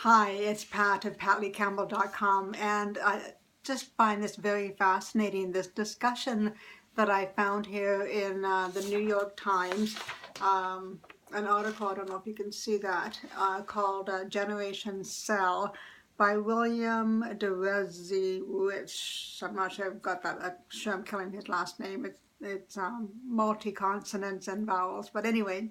Hi, it's Pat of PatLeeCampbell.com, and I just find this very fascinating, this discussion that I found here in the New York Times, an article, I don't know if you can see that, called Generation Cell by William Deresiewicz. I'm not sure I've got that, I'm sure I'm killing his last name. It's multi-consonants and vowels, but anyway,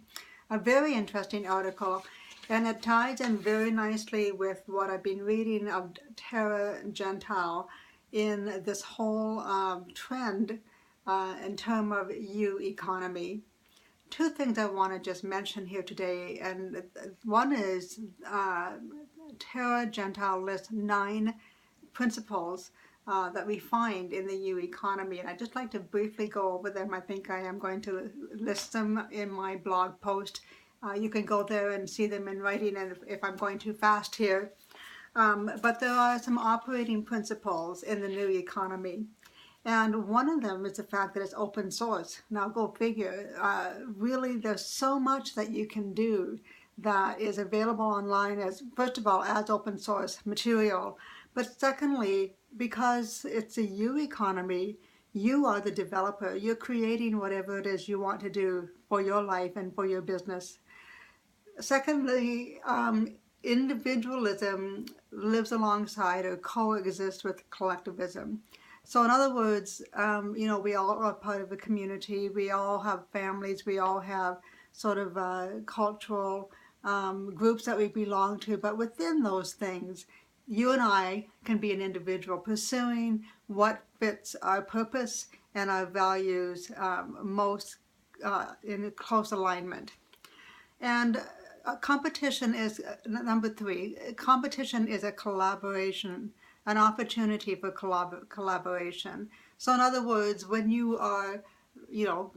a very interesting article. And it ties in very nicely with what I've been reading of Terra Gentile in this whole trend in terms of U economy. Two things I want to just mention here today, and one is Terra Gentile lists 9 principles that we find in the U economy, and I'd just like to briefly go over them. I think I am going to list them in my blog post. You can go there and see them in writing, and if I'm going too fast here. But there are some operating principles in the new economy. And one of them is the fact that it's open source. Now go figure, really there's so much that you can do that is available online as, first of all, as open source material. But secondly, because it's a U economy, you are the developer. You're creating whatever it is you want to do for your life and for your business. Secondly, individualism lives alongside or coexists with collectivism. So in other words, we all are part of a community. We all have families. We all have sort of cultural groups that we belong to. But within those things, you and I can be an individual pursuing what fits our purpose and our values most in close alignment. And competition is number 3. Competition is a collaboration, an opportunity for collaboration. So in other words, when you are,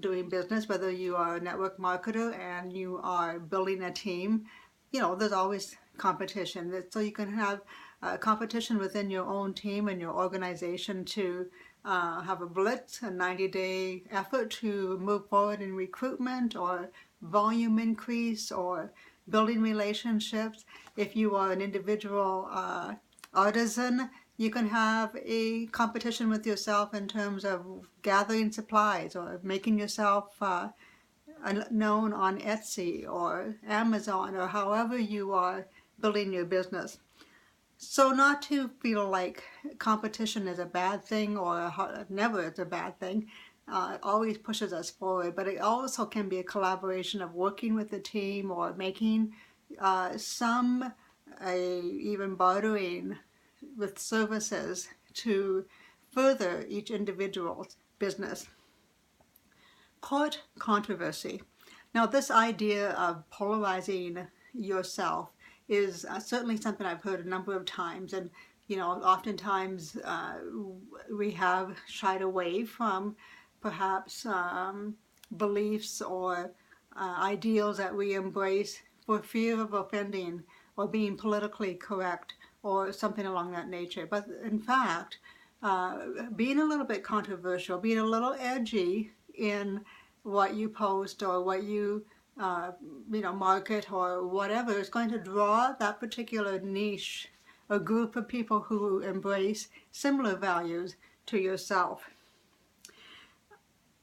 doing business, whether you are a network marketer and you are building a team, there's always competition. So you can have competition within your own team and your organization to have a blitz, a 90-day effort to move forward in recruitment or volume increase or building relationships. If you are an individual artisan, you can have a competition with yourself in terms of gathering supplies or making yourself known on Etsy or Amazon or however you are building your business. So not to feel like competition is a bad thing or never is a bad thing. It always pushes us forward, but it also can be a collaboration of working with the team or making even bartering with services to further each individual's business. Court controversy. Now this idea of polarizing yourself is certainly something I've heard a number of times, and oftentimes we have shied away from perhaps beliefs or ideals that we embrace for fear of offending or being politically correct or something along that nature. But in fact, being a little bit controversial, being a little edgy in what you post or what you market or whatever is going to draw that particular niche, a group of people who embrace similar values to yourself.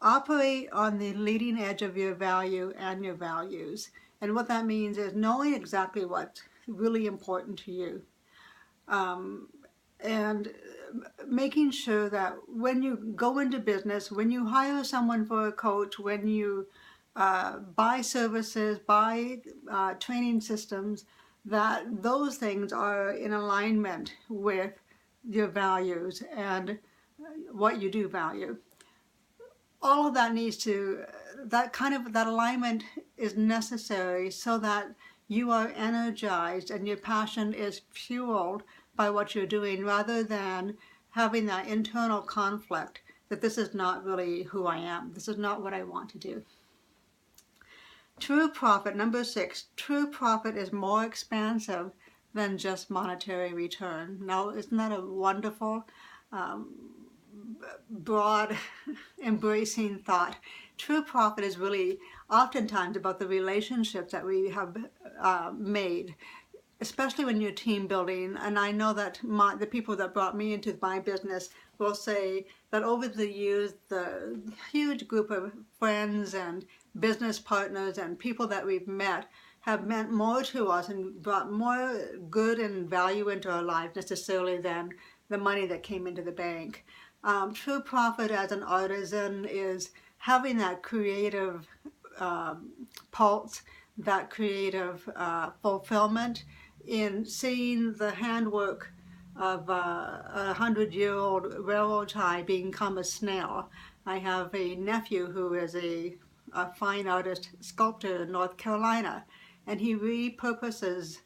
Operate on the leading edge of your value and your values. And what that means is knowing exactly what's really important to you. And making sure that when you go into business, when you hire someone for a coach, when you buy services, buy training systems, that those things are in alignment with your values and what you do value. All of that needs to, that alignment is necessary so that you are energized and your passion is fueled by what you're doing, rather than having that internal conflict that this is not really who I am. This is not what I want to do. True profit, number 6, true profit is more expansive than just monetary return. Now, isn't that a wonderful, broad, embracing thought? True profit is really oftentimes about the relationships that we have made. especially when you're team building, and I know that the people that brought me into my business will say that over the years, the huge group of friends and business partners and people that we've met have meant more to us and brought more good and value into our lives necessarily than the money that came into the bank. True profit as an artisan is having that creative pulse, that creative fulfillment in seeing the handwork of a 100-year-old railroad tie become a snail. I have a nephew who is a fine artist sculptor in North Carolina, and he repurposes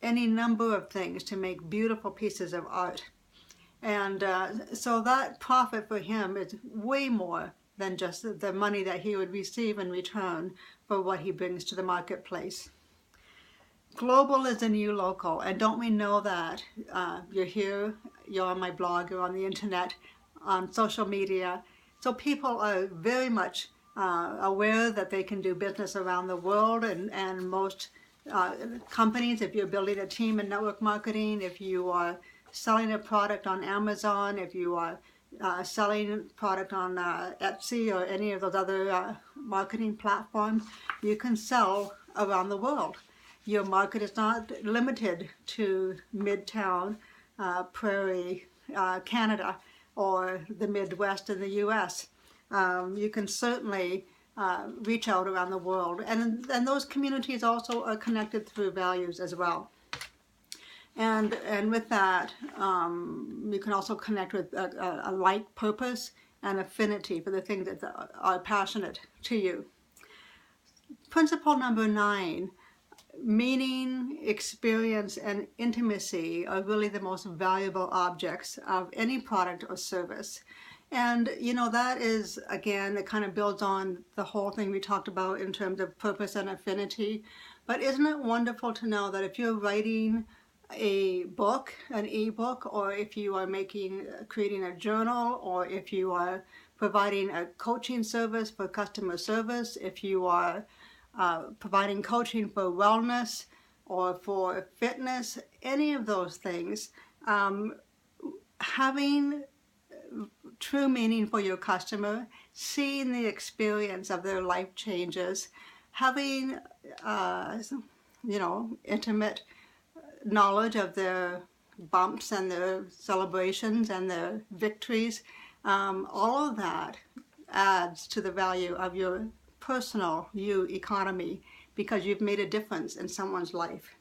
any number of things to make beautiful pieces of art. And so that profit for him is way more than just the money that he would receive in return for what he brings to the marketplace. Global is the new local, and don't we know that? You're here, you're on my blog, you're on the internet, on social media. So people are very much aware that they can do business around the world, and most companies, if you're building a team in network marketing, if you are selling a product on Amazon, if you are selling product on Etsy or any of those other marketing platforms, you can sell around the world. Your market is not limited to Midtown, Prairie, Canada, or the Midwest in the U.S. You can certainly reach out around the world. And those communities also are connected through values as well. And with that, you can also connect with a like purpose and affinity for the things that are passionate to you. Principle number 9, meaning, experience, and intimacy are really the most valuable objects of any product or service. And that is, again, it kind of builds on the whole thing we talked about in terms of purpose and affinity. But isn't it wonderful to know that if you're writing a book, an ebook, or if you are creating a journal, or if you are providing a coaching service for customer service, if you are providing coaching for wellness or for fitness, any of those things, having true meaning for your customer, seeing the experience of their life changes, having intimate knowledge of their bumps and their celebrations and their victories, all of that adds to the value of your personal economy, because you've made a difference in someone's life.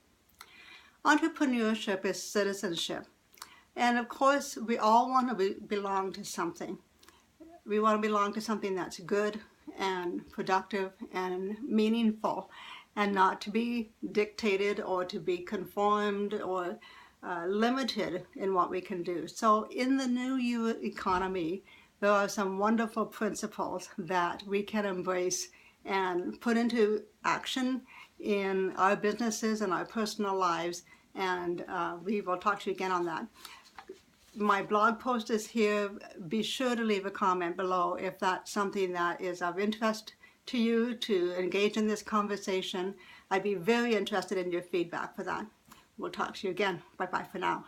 Entrepreneurship is citizenship. And of course, we all want to belong to something. We want to belong to something that's good and productive and meaningful, and not to be dictated or to be conformed or limited in what we can do. So in the new economy, there are some wonderful principles that we can embrace and put into action in our businesses and our personal lives, and we will talk to you again on that. My blog post is here. Be sure to leave a comment below if that's something that is of interest to you, to engage in this conversation. I'd be very interested in your feedback for that. We'll talk to you again. Bye-bye for now.